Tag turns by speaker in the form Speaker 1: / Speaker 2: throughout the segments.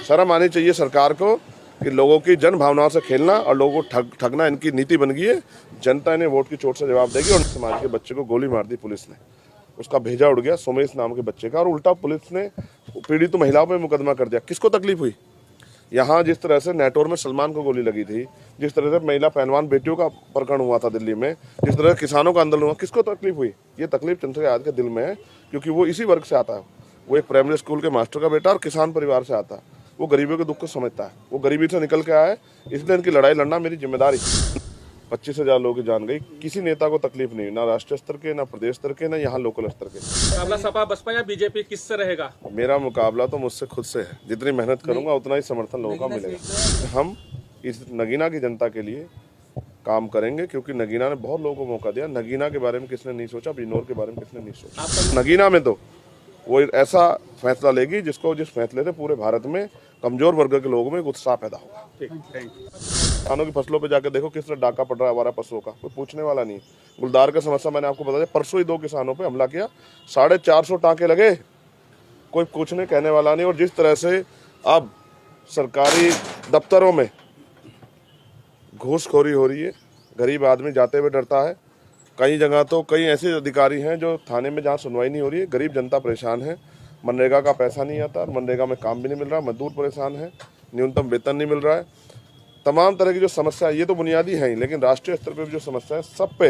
Speaker 1: शर्म आनी चाहिए सरकार को कि लोगों की जन भावनाओं से खेलना और लोगों को ठगना इनकी नीति बन गई है। जनता ने वोट की चोट से जवाब देगी। और समाज के बच्चे को गोली मार दी पुलिस ने, उसका भेजा उड़ गया सोमेश नाम के बच्चे का, और उल्टा पुलिस ने पीड़ित महिलाओं पर मुकदमा कर दिया। किसको तकलीफ हुई? यहाँ जिस तरह से नेटवर्क में सलमान को गोली लगी थी, जिस तरह से महिला पहलवान बेटियों का प्रकरण हुआ था दिल्ली में, जिस तरह किसानों का आंदोलन हुआ, किसको तकलीफ हुई? ये तकलीफ चंद्रशेखर आजाद के दिल में है, क्योंकि वो इसी वर्ग से आता है। वो एक प्राइमरी स्कूल के मास्टर का बेटा और किसान परिवार से आता है। वो गरीबों के दुख को समझता है, वो गरीबी से निकल के आया है, इसलिए इनकी लड़ाई लड़ना मेरी जिम्मेदारी। 25,000 लोगों की जान गई, किसी नेता को तकलीफ नहीं, ना राष्ट्रीय स्तर के, ना प्रदेश स्तर के, ना यहाँ लोकल स्तर के।
Speaker 2: मुकाबला सपा बसपा या बीजेपी किससे रहेगा?
Speaker 1: मेरा मुकाबला तो मुझसे खुद से है। जितनी मेहनत करूंगा उतना ही समर्थन लोगों का मिलेगा। हम इस नगीना की जनता के लिए काम करेंगे, क्योंकि नगीना ने बहुत लोगों को मौका दिया। नगीना के बारे में किसने नहीं सोचा, बिजनौर के बारे में किसने नहीं सोचा। नगीना में तो वो ऐसा फैसला लेगी जिस फैसले से पूरे भारत में कमजोर वर्ग के लोगों में उत्साह पैदा होगा। किसानों की फसलों पे जाकर देखो किस तरह डाका पड़ रहा है हमारा पशुओं का, कोई पूछने वाला नहीं। गुलदार का समस्या मैंने आपको बता दिया, परसों ही 2 किसानों पे हमला किया, 450 टाँके लगे, कोई पूछने कहने वाला नहीं। और जिस तरह से अब सरकारी दफ्तरों में घूसखोरी हो रही है, गरीब आदमी जाते हुए डरता है। कई जगह तो कई ऐसे अधिकारी हैं जो थाने में जहाँ सुनवाई नहीं हो रही है, गरीब जनता परेशान है। मनरेगा का पैसा नहीं आता, मनरेगा में काम भी नहीं मिल रहा, मजदूर परेशान है, न्यूनतम वेतन नहीं मिल रहा है। तमाम तरह की जो समस्या है, ये तो बुनियादी है ही, लेकिन राष्ट्रीय स्तर पर भी जो समस्या है, सब पे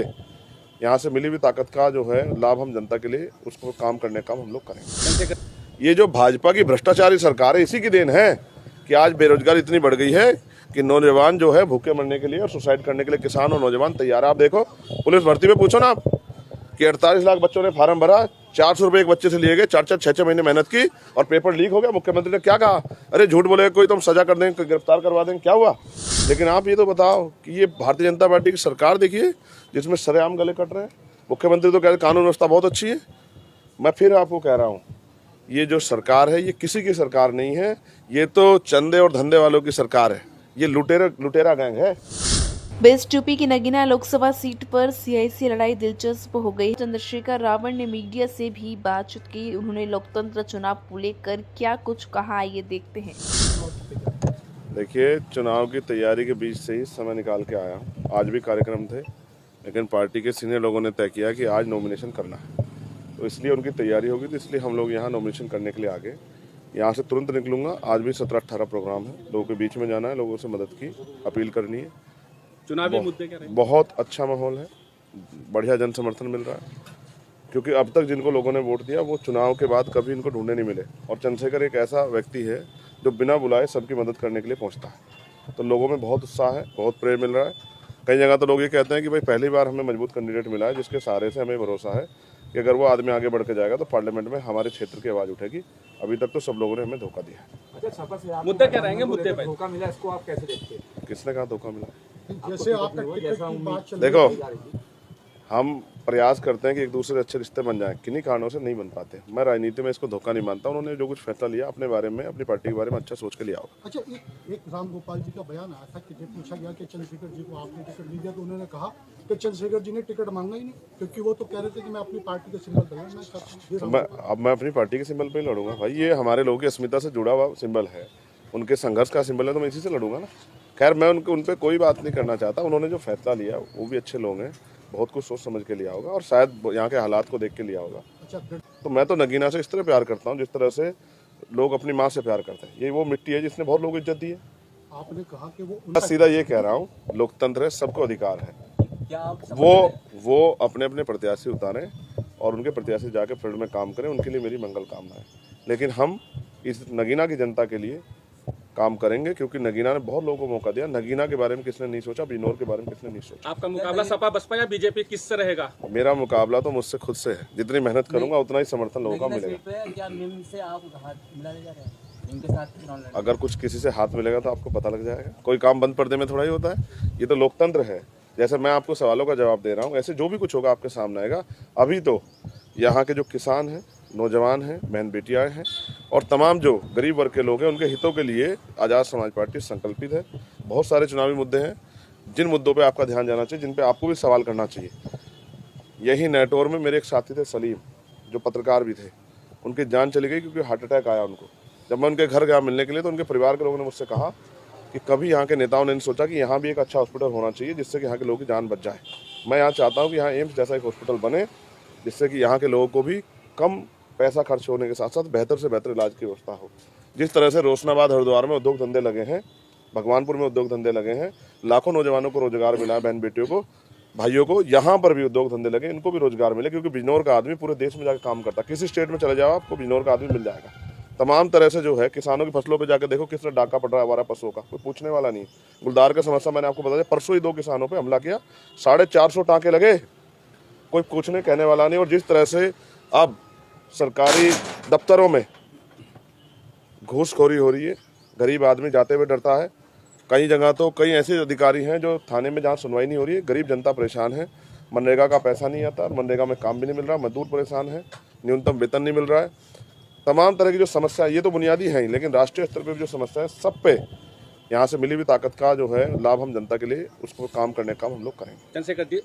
Speaker 1: यहाँ से मिली हुई ताकत का जो है लाभ हम जनता के लिए उसको काम करने का हम लोग करेंगे। ये जो भाजपा की भ्रष्टाचारी सरकार है, इसी की देन है कि आज बेरोजगारी इतनी बढ़ गई है कि नौजवान जो है भूखे मरने के लिए और सुसाइड करने के लिए किसान और नौजवान तैयार है। आप देखो पुलिस भर्ती में पूछो ना आप कि 48 लाख बच्चों ने फार्म भरा, 400 रुपये एक बच्चे से लिए गए, 4-4, 6-6 महीने मेहनत की और पेपर लीक हो गया। मुख्यमंत्री ने क्या कहा? अरे झूठ बोले कोई तो हम सजा कर देंगे, गिरफ्तार करवा देंगे, क्या हुआ? लेकिन आप ये तो बताओ कि ये भारतीय जनता पार्टी की सरकार देखिए जिसमें सरेआम गले कट रहे हैं। मुख्यमंत्री तो कह रहे कानून व्यवस्था बहुत अच्छी है। मैं फिर आपको कह रहा हूँ, ये जो सरकार है ये किसी की सरकार नहीं है, ये तो चंदे और धंधे वालों की सरकार है। ये लुटेरा गैंग है।
Speaker 3: बेस्ट यूपी की नगीना लोकसभा सीट पर सियासी लड़ाई दिलचस्प हो गई। चंद्रशेखर रावण ने मीडिया से भी बातचीत की। उन्होंने लोकतंत्र चुनाव को लेकर क्या कुछ कहा, ये देखते हैं।
Speaker 1: देखिए, चुनाव की तैयारी के बीच से ही समय निकाल के आया। आज भी कार्यक्रम थे, लेकिन पार्टी के सीनियर लोगों ने तय किया कि आज नॉमिनेशन करना है, तो इसलिए उनकी तैयारी होगी, तो इसलिए हम लोग यहाँ नॉमिनेशन करने के लिए आ गए। यहाँ से तुरंत निकलूंगा। आज भी 17-18 प्रोग्राम है, लोगों के बीच में जाना है, लोगों से मदद की अपील करनी है।
Speaker 2: चुनावी मुद्दे क्या रहेंगे?
Speaker 1: बहुत अच्छा माहौल है, बढ़िया जन समर्थन मिल रहा है, क्योंकि अब तक जिनको लोगों ने वोट दिया वो चुनाव के बाद कभी इनको ढूंढने नहीं मिले। और चंद्रशेखर एक ऐसा व्यक्ति है जो बिना बुलाए सबकी मदद करने के लिए पहुँचता है, तो लोगों में बहुत उत्साह है, बहुत प्रेम मिल रहा है। कई जगह तो लोग ये कहते हैं कि भाई पहली बार हमें मजबूत कैंडिडेट मिला है, जिसके सहारे से हमें भरोसा है कि अगर वो आदमी आगे बढ़ के जाएगा तो पार्लियामेंट में हमारे क्षेत्र की आवाज़ उठेगी। अभी तक तो सब लोगों ने हमें धोखा दिया है।
Speaker 2: मुद्दे क्या रहेंगे? मुद्दे पे
Speaker 4: धोखा मिला, इसको आप कैसे देखते हैं?
Speaker 1: किसने कहा धोखा मिला?
Speaker 4: जैसे आप तक
Speaker 1: देखो, हम प्रयास करते हैं कि एक दूसरे अच्छे रिश्ते बन जाएं, किन्हीं कारणों से नहीं बन पाते। मैं राजनीति में इसको धोखा नहीं मानता। उन्होंने जो कुछ फैसला लिया अपने बारे में, अपनी पार्टी के बारे में अच्छा सोच के लिया होगा।
Speaker 4: अच्छा, एक राम गोपाल जी का बयान आया था कि जब पूछा गया कि चंद्रशेखर जी को आपने टिकट नहीं दिया, तो उन्होंने कहा कि चंद्रशेखर जी ने टिकट मांगा ही नहीं, क्योंकि वो तो कह रहे थे कि मैं अपनी पार्टी के सिंबल पर लड़ना।
Speaker 1: मैं अपनी पार्टी के सिंबल पे ही लड़ूंगा भाई। ये हमारे लोगों की अस्मिता से जुड़ा हुआ सिंबल है, उनके संघर्ष का सिंबल है, तो मैं इसी से लड़ूंगा ना। खैर, मैं उन पर कोई बात नहीं करना चाहता। उन्होंने जो फैसला लिया वो भी अच्छे लोग हैं, बहुत कुछ सोच समझ के लिया होगा और शायद यहाँ के हालात को देख के लिया होगा। तो मैं तो नगीना से इस तरह प्यार करता हूँ जिस तरह से लोग अपनी माँ से प्यार करते हैं। ये वो मिट्टी है जिसने बहुत लोग इज्जत दी है।
Speaker 4: आपने कहा कि वो
Speaker 1: बस सीधा ये कह रहा हूँ, लोकतंत्र है, सबको अधिकार है। वो अपने अपने प्रत्याशी उतारें और उनके प्रत्याशी जाके फील्ड में काम करें, उनके लिए मेरी मंगल कामना है। लेकिन हम इस नगीना की जनता के लिए काम करेंगे, क्योंकि नगीना ने बहुत लोगों को मौका दिया। नगीना के बारे में किसने नहीं सोचा, बिजनौर के बारे में किसने नहीं सोचा।
Speaker 2: आपका मुकाबला सपा बसपा या बीजेपी किससे रहेगा?
Speaker 1: मेरा मुकाबला तो मुझसे खुद से है। जितनी मेहनत करूंगा उतना ही समर्थन लोगों का मिलेगा। अगर कुछ किसी से हाथ मिलेगा तो आपको पता लग जाएगा। कोई काम बंद पर्दे में थोड़ा ही होता है, ये तो लोकतंत्र है। जैसे मैं आपको सवालों का जवाब दे रहा हूँ, ऐसे जो भी कुछ होगा आपके सामने आएगा। अभी तो यहाँ के जो किसान हैं, नौजवान हैं, बहन बेटियाँ हैं और तमाम जो गरीब वर्ग के लोग हैं, उनके हितों के लिए आज़ाद समाज पार्टी संकल्पित है। बहुत सारे चुनावी मुद्दे हैं जिन मुद्दों पे आपका ध्यान जाना चाहिए, जिन पे आपको भी सवाल करना चाहिए। यही नेटवर्क में मेरे एक साथी थे सलीम, जो पत्रकार भी थे, उनकी जान चली गई क्योंकि हार्ट अटैक आया उनको जब मैं उनके घर गया मिलने के लिए तो उनके परिवार के लोगों ने मुझसे कहा कि कभी यहाँ के नेताओं ने नहीं सोचा कि यहाँ भी एक अच्छा हॉस्पिटल होना चाहिए जिससे कि यहाँ के लोगों की जान बच जाए। मैं यहाँ चाहता हूँ कि यहाँ एम्स जैसा एक हॉस्पिटल बने जिससे कि यहाँ के लोगों को भी कम पैसा खर्च होने के साथ साथ बेहतर से बेहतर इलाज की व्यवस्था हो। जिस तरह से रोशनाबाद हरिद्वार में उद्योग धंधे लगे हैं, भगवानपुर में उद्योग धंधे लगे हैं, लाखों नौजवानों को रोजगार मिला है, बहन बेटियों को, भाइयों को, यहाँ पर भी उद्योग धंधे लगे, इनको भी रोजगार मिले, क्योंकि बिजनौर का आदमी पूरे देश में जाकर काम करता है। किसी स्टेट में चले जाओ आपको बिजनौर का आदमी मिल जाएगा। तमाम तरह से जो है किसानों की फसलों पे जाकर देखो किस तरह डाका पड़ रहा है हमारा पशुओं का, कोई पूछने वाला नहीं। गुलदार का समस्या मैंने आपको बता दिया, परसों ही 2 किसानों पे हमला किया, 450 टाँके लगे, कोई पूछने कहने वाला नहीं। और जिस तरह से अब सरकारी दफ्तरों में घूसखोरी हो रही है, गरीब आदमी जाते हुए डरता है। कई जगह तो कई ऐसे अधिकारी हैं जो थाने में जहाँ सुनवाई नहीं हो रही है, गरीब जनता परेशान है, मनरेगा का पैसा नहीं आता, मनरेगा में काम भी नहीं मिल रहा, मजदूर परेशान है, न्यूनतम वेतन नहीं मिल रहा है। तमाम तरह की जो समस्या है, ये तो बुनियादी है ही, लेकिन राष्ट्रीय स्तर पर भी जो समस्या है, सब पे यहाँ से मिली हुई ताकत का जो है लाभ हम जनता के लिए उसको काम करने का हम लोग करेंगे।
Speaker 2: चंद्रशेखर जी,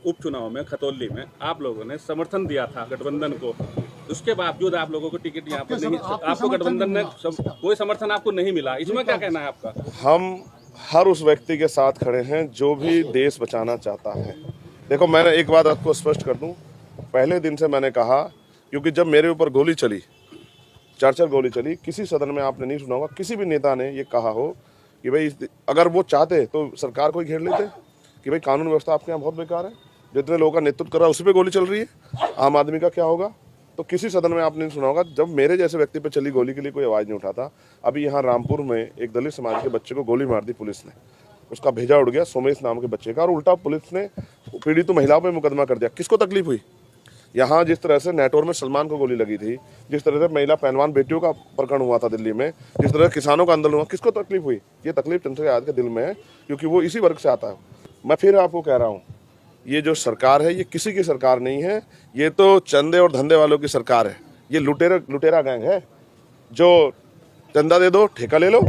Speaker 2: उपचुनाव में खतौली में आप लोगों ने समर्थन दिया था गठबंधन को, उसके बावजूद आप लोगों को टिकट यहाँ पर नहीं, आपको गठबंधन ने कोई समर्थन आपको नहीं मिला, इसमें क्या कहना है आपका?
Speaker 1: हम हर उस व्यक्ति के साथ खड़े हैं जो भी देश बचाना चाहता है। देखो, मैंने एक बात आपको स्पष्ट कर दूं, पहले दिन से मैंने कहा, क्योंकि जब मेरे ऊपर गोली चली, 4 गोली चली, किसी सदन में आपने नहीं सुना होगा किसी भी नेता ने ये कहा हो कि भाई अगर वो चाहते तो सरकार को ही घेर लेते, कि भाई कानून व्यवस्था आपके यहाँ बहुत बेकार है, जितने लोगों का नेतृत्व कर रहा है उसी पे गोली चल रही है, आम आदमी का क्या होगा। तो किसी सदन में आपने नहीं सुना होगा जब मेरे जैसे व्यक्ति पे चली गोली के लिए कोई आवाज़ नहीं उठाता। अभी यहाँ रामपुर में एक दलित समाज के बच्चे को गोली मार दी पुलिस ने, उसका भेजा उड़ गया, सोमेश नाम के बच्चे का, और उल्टा पुलिस ने पीड़ित महिलाओं पर मुकदमा कर दिया। किसको तकलीफ हुई? यहाँ जिस तरह से नेटवर्क में सलमान को गोली लगी थी, जिस तरह से महिला पहलवान बेटियों का प्रकरण हुआ था दिल्ली में, जिस तरह किसानों का आंदोलन हुआ, किसको तकलीफ हुई? ये तकलीफ चंद्रशेखर आजाद के दिल में है, क्योंकि वो इसी वर्ग से आता है। मैं फिर आपको कह रहा हूँ, ये जो सरकार है ये किसी की सरकार नहीं है, ये तो चंदे और धंधे वालों की सरकार है। ये लुटेरा गैंग है जो चंदा दे दो ठेका ले लो,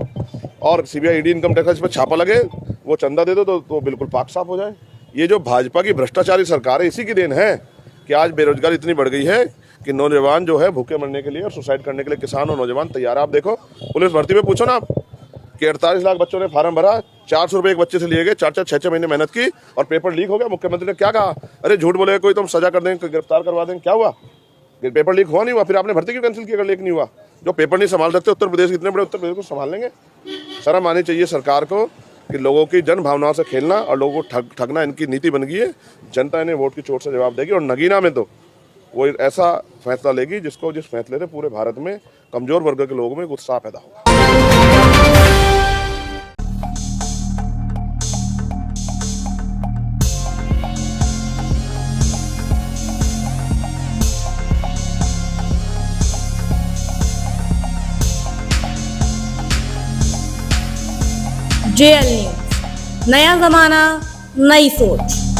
Speaker 1: और सीबीआई ईडी इनकम टैक्स पर छापा लगे, वो चंदा दे दो तो बिल्कुल पाक साफ हो जाए। ये जो भाजपा की भ्रष्टाचारी सरकार है, इसी की देन है कि आज बेरोजगारी इतनी बढ़ गई है कि नौजवान जो है भूखे मरने के लिए और सुसाइड करने के लिए किसान और नौजवान तैयार है। आप देखो पुलिस भर्ती में पूछो ना आप कि 48 लाख बच्चों ने फार्म भरा, 400 रुपये एक बच्चे से लिए गए, 4-4, 6-6 महीने मेहनत की और पेपर लीक हो गया। मुख्यमंत्री ने क्या कहा? अरे झूठ बोले कोई, तो हम सजा कर देंगे, गिरफ्तार करवा देंगे। क्या हुआ? पेपर लीक हुआ नहीं हुआ, फिर आपने भर्ती क्यों कैंसिल की अगर लीक नहीं हुआ? जो पेपर नहीं संभाल सकते उत्तर प्रदेश, इतने बड़े उत्तर प्रदेश को संभाल लेंगे? शर्म आनी चाहिए सरकार को कि लोगों की जन भावनाओं से खेलना और लोगों को ठगना इनकी नीति बन गई है। जनता इन्हें वोट की चोट से जवाब देगी, और नगीना में तो वो ऐसा फैसला लेगी जिस फैसले से पूरे भारत में कमजोर वर्ग के लोगों में उत्साह पैदा होगा।
Speaker 5: JL न्यूज़, नया जमाना, नई सोच।